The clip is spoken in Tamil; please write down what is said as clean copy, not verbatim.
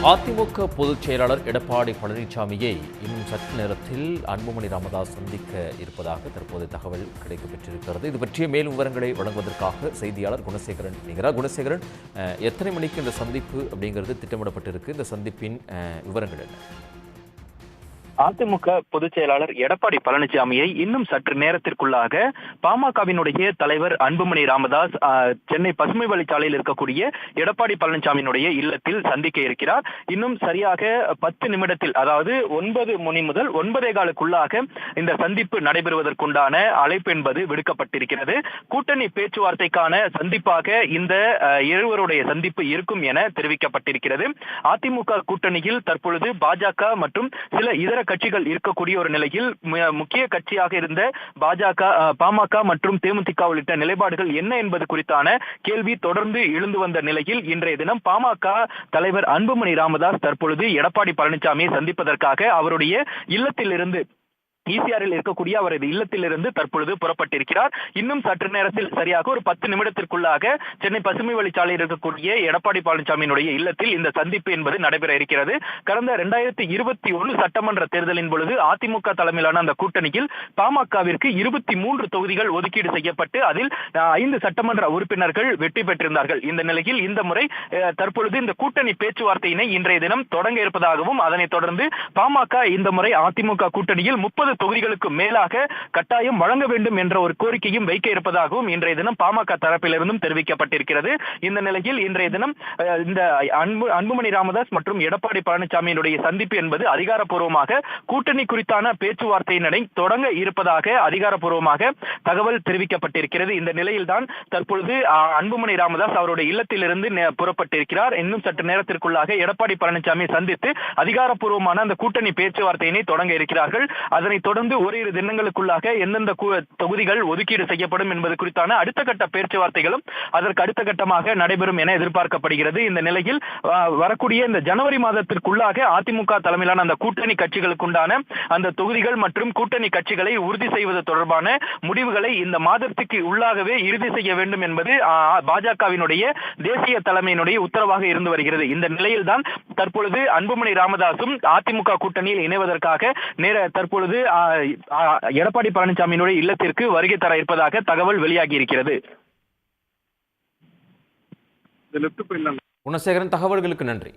அதிமுக பொதுச் செயலாளர் எடப்பாடி பழனிசாமியை இன்னும் சற்று நேரத்தில் அன்புமணி ராமதாஸ் சந்திக்க இருப்பதாக தற்போது தகவல் கிடைக்கப்பெற்றிருக்கிறது. இது பற்றிய மேலும் விவரங்களை வழங்குவதற்காக செய்தியாளர் குணசேகரன் இணைகிறார். குணசேகரன், எத்தனை மணிக்கு இந்த சந்திப்பு அப்படிங்கிறது திட்டமிடப்பட்டிருக்கு? இந்த சந்திப்பின் விவரங்கள் என்ன? அதிமுக பொதுச் செயலாளர் எடப்பாடி பழனிசாமியை இன்னும் சற்று நேரத்திற்குள்ளாக பாமகவினுடைய தலைவர் அன்புமணி ராமதாஸ் சென்னை பசுமை வழிச்சாலையில் இருக்கக்கூடிய எடப்பாடி பழனிசாமியினுடைய இல்லத்தில் சந்திக்க இருக்கிறார். இன்னும் சரியாக 10 நிமிடத்தில், அதாவது 9 மணி முதல் 9:15க்குள்ளாக இந்த சந்திப்பு நடைபெறுவதற்குண்டான அழைப்பு என்பது விடுக்கப்பட்டிருக்கிறது. கூட்டணி பேச்சுவார்த்தைக்கான சந்திப்பாக இந்த இருவருடைய சந்திப்பு இருக்கும் என தெரிவிக்கப்பட்டிருக்கிறது. அதிமுக கூட்டணியில் தற்பொழுது பாஜக மற்றும் சில இதர கட்சிகள் இருக்கக்கூடிய ஒரு நிலையில் முக்கிய கட்சியாக இருந்த பாமக மற்றும் தேமுதிக உள்ளிட்ட நிலைப்பாடுகள் என்ன என்பது குறித்தான கேள்வி தொடர்ந்து எழுந்து வந்த நிலையில் இன்றைய தினம் பாமக தலைவர் அன்புமணி ராமதாஸ் தற்பொழுது எடப்பாடி பழனிசாமியை சந்திப்பதற்காக அவருடைய இல்லத்திலிருந்து ஈசிஆரில் இருக்கக்கூடிய அவரது இல்லத்திலிருந்து தற்பொழுது புறப்பட்டிருக்கிறார். இன்னும் சற்று நேரத்தில் சரியாக ஒரு 10 நிமிடத்திற்குள்ளாக சென்னை பசுமை வழிச்சாலையில் இருக்கக்கூடிய எடப்பாடி பழனிசாமியினுடைய இல்லத்தில் இந்த சந்திப்பு என்பது நடைபெற இருக்கிறது. கடந்த 2021 சட்டமன்ற தேர்தலின் பொழுது அதிமுக தலைமையிலான அந்த கூட்டணியில் பாமகவிற்கு 23 தொகுதிகள் ஒதுக்கீடு செய்யப்பட்டு அதில் 5 சட்டமன்ற உறுப்பினர்கள் வெற்றி பெற்றிருந்தார்கள். இந்த நிலையில் இந்த முறை தற்பொழுது இந்த கூட்டணி பேச்சுவார்த்தையினை இன்றைய தினம் தொடங்க இருப்பதாகவும், அதனைத் தொடர்ந்து பாமக இந்த முறை அதிமுக கூட்டணியில் 30 தொகுதிகளுக்கு மேலாக கட்டாயம் வழங்க வேண்டும் என்ற ஒரு கோரிக்கையும் வைக்க இருப்பதாகவும் இன்றைய தினம் பாமக தரப்பிலிருந்தும் தெரிவிக்கப்பட்டிருக்கிறது. இந்த நிலையில் இன்றைய தினம் இந்த அன்புமணி ராமதாஸ் மற்றும் எடப்பாடி பழனிசாமியினுடைய சந்திப்பு என்பது அதிகாரப்பூர்வமாக கூட்டணி குறித்தான பேச்சுவார்த்தையினை தொடங்க இருப்பதாக அதிகாரப்பூர்வமாக தகவல் தெரிவிக்கப்பட்டிருக்கிறது. இந்த நிலையில்தான் தற்பொழுது அன்புமணி ராமதாஸ் அவருடைய இல்லத்திலிருந்து புறப்பட்டிருக்கிறார். இன்னும் சற்று நேரத்திற்குள்ளாக எடப்பாடி பழனிசாமியை சந்தித்து அதிகாரப்பூர்வமான அந்த கூட்டணி பேச்சுவார்த்தையினை தொடங்க இருக்கிறார்கள். அதனை தொடர்ந்து ஓரிரு தினங்களுக்குள்ளாக எந்தெந்த தொகுதிகள் ஒதுக்கீடு செய்யப்படும் என்பது குறித்தான அடுத்த கட்ட பேச்சுவார்த்தைகளும் அதற்கு அடுத்த கட்டமாக நடைபெறும் என எதிர்பார்க்கப்படுகிறது. இந்த நிலையில் வரக்கூடிய இந்த ஜனவரி மாதத்திற்குள்ளாக அதிமுக தலைமையிலான அந்த கூட்டணி கட்சிகளுக்குண்டான அந்த தொகுதிகள் மற்றும் கூட்டணி கட்சிகளை உறுதி செய்வது தொடர்பான முடிவுகளை இந்த மாதத்துக்கு உள்ளாகவே இறுதி செய்ய வேண்டும் என்பது பாஜகவினுடைய தேசிய தலைமையினுடைய உத்தரவாக இருந்து வருகிறது. இந்த நிலையில்தான் தற்பொழுது அன்புமணி ராமதாசும் அதிமுக கூட்டணியில் இணைவதற்காக தற்பொழுது எடப்பாடி பழனிசாமியினுடைய இல்லத்திற்கு வருகை தர இருப்பதாக தகவல் வெளியாகி இருக்கிறது. குணசேகரன், தகவல்களுக்கு நன்றி.